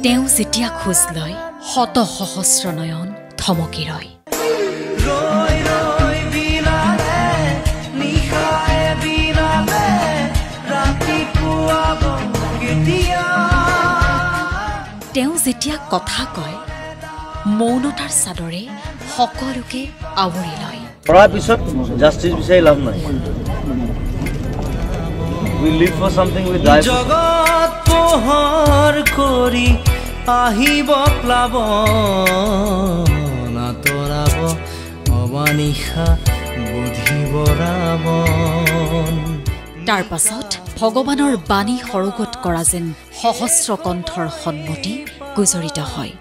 তেওঁ যেতিয়া খোজ লয় শত সহস্ৰ নয়ন থমকি ৰয় তেওঁ যেতিয়া কথা কয় মৌনতাৰ চাদৰে সকলোকে আৱৰি লয় কৰাৰ পিছত জাষ্টিস বিচাৰি লাভ নাই we live for something we die জগত পোহৰ কৰি আহিব প্লাৱন আঁতৰাব অবানিশা বুধিব ৰাৱণ তাৰ পাছত ভগৱানৰ বাণী সৰগত কৰা যেন সহস্ৰ কণ্ঠৰ সন্মতি গুজৰিত হয়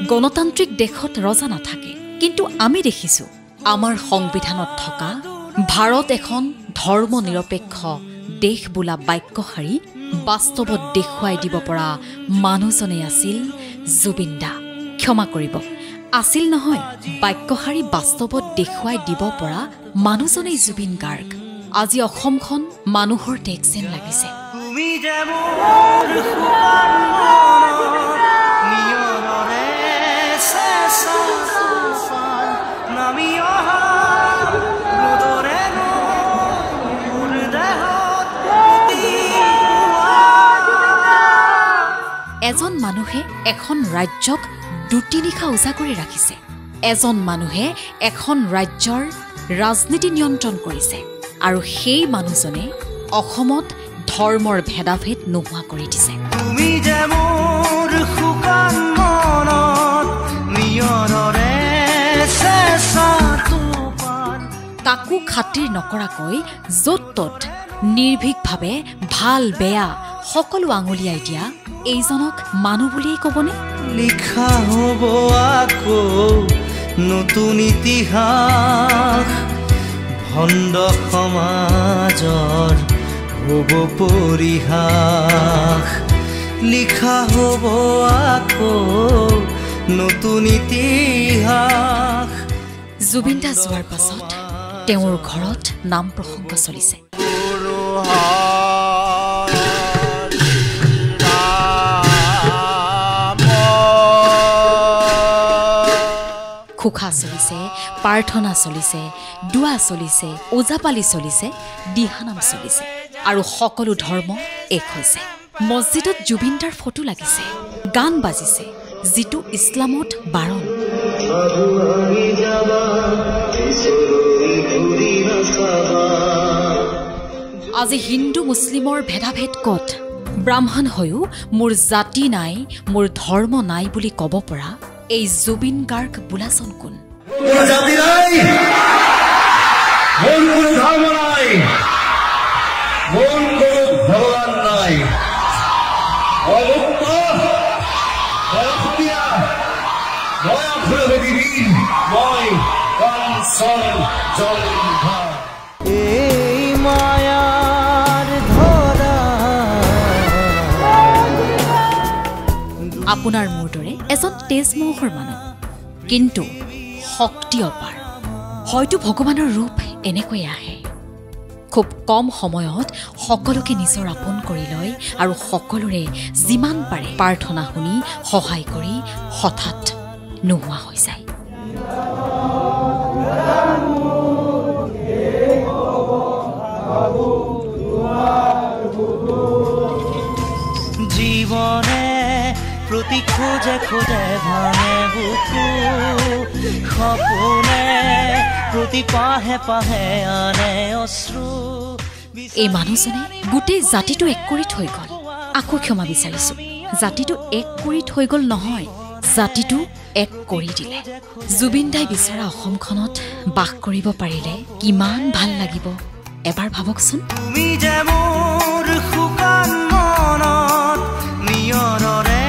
গণতান্ত্ৰিক দেশত ৰজা নাথাকে কিন্তু আমি দেখিছো আমাৰ সংবিধানত থকা ভাৰত এখন ধৰ্ম নিৰপেক্ষ দেশ বোলা বাক্যশাৰী বাস্তৱত দেখুৱাই দিব পৰা মানুহজনে আছিল জুবিন দা ক্ষমা কৰিব আছিল নহয় বাক্যশাৰী বাস্তৱত দেখুৱাই দিব পৰা মানুহজনেই জুবিন গাৰ্গ আজি অসমখন মানুহৰ দেশ যেন লাগিছে তুমি যে মোৰ এজন মানুহে এখন ৰাজ্যক দুটি নিশা উজাগৰি ৰাখিছে এজন মানুহে এখন ৰাজ্যৰ ৰাজনীতি নিয়ন্ত্ৰণ কৰিছে আৰু সেই মানুহজনে অসমত ধৰ্মৰ ভেদাভেদ নোহোৱা কৰি দিছে তুমি যে মোৰ শুকান মনত নিয়ৰৰে চেঁচা টোপাল কাকো খাতিৰ নকৰাকৈ য'ত ত'ত নিৰ্ভীকভাৱে ভাল বেয়া সকলো আঙুলিয়াই দিয়া এইজনক মানুহ বুলিয়েই ক'বনে লিখা হ'ব আকৌ নতুন ইতিহাস ভণ্ড সমাজৰ হ'ব পৰিহাস লিখা হ'ব আকৌ নতুন ইতিহাস জুবিন দা যোৱাৰ পাছত তেওঁৰ ঘৰত নাম প্ৰসংগ চলিছে খোখা চলিছে প্ৰাৰ্থনা চলিছে দুৱা চলিছে ওজাপালি চলিছে দিহানাম চলিছে আৰু সকলো ধৰ্ম এক হৈছে মছজিদত জুবিন দাৰ ফটো লাগিছে গান বাজিছে যিটো ইছলামত বাৰণ আজি হিন্দু মুছলিমৰ ভেদাভেদ ক'ত ব্ৰাহ্মণ হৈও মোৰ জাতি নাই মোৰ ধৰ্ম নাই বুলি ক'ব পৰা এই জুবিন গাৰ্গ বোলাজন কোন জাতি নাই মোৰ কোনো ধৰ্ম নাই মোৰ কোনো ভগৱান নাই অমুক্ত অসুবিয়া মই অফুৰবেদীন মই কাঞ্চন জলধা এই মায়াৰ ধৰা আপোনাৰ মোৰ দৰে এজন তেজমোহৰ মানুহ কিন্তু শক্তি অপাৰ হয়তো ভগৱানৰ ৰূপ এনেকৈ আহে খুব কম সময়ত সকলোকে নিজৰ আপোন কৰি লয় আৰু সকলোৰে যিমান পাৰে প্ৰাৰ্থনা শুনি সহায় কৰি হঠাৎ নোহোৱা হৈ যায় জীৱনে প্ৰতি খোজে খোজে ভাঙে বুকু সপোনে প্ৰতি পাহে পাহে আনে অশ্ৰু এই মানুহজনে গোটেই জাতিটো এক কৰি থৈ গ'ল আকৌ ক্ষমা বিচাৰিছো জাতিটো এক কৰি থৈ গ'ল নহয় জাতিটো এক কৰি দিলে জুবিন দাই বিচৰা অসমখনত বাস কৰিব পাৰিলে কিমান ভাল লাগিব এবাৰ ভাবকচোন তুমি যে মোৰ শুকান মনত নিয়ৰৰে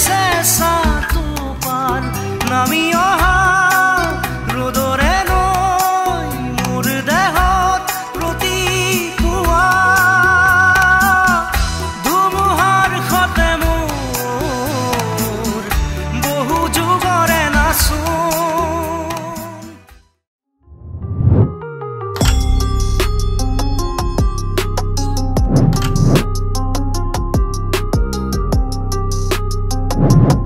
চেঁচা টোপাল নামি অহা ৰ'দৰে নৈ মোৰ দেহত প্ৰতিপুৱা ধুমুহাৰ সতে মোৰ কৰিছে।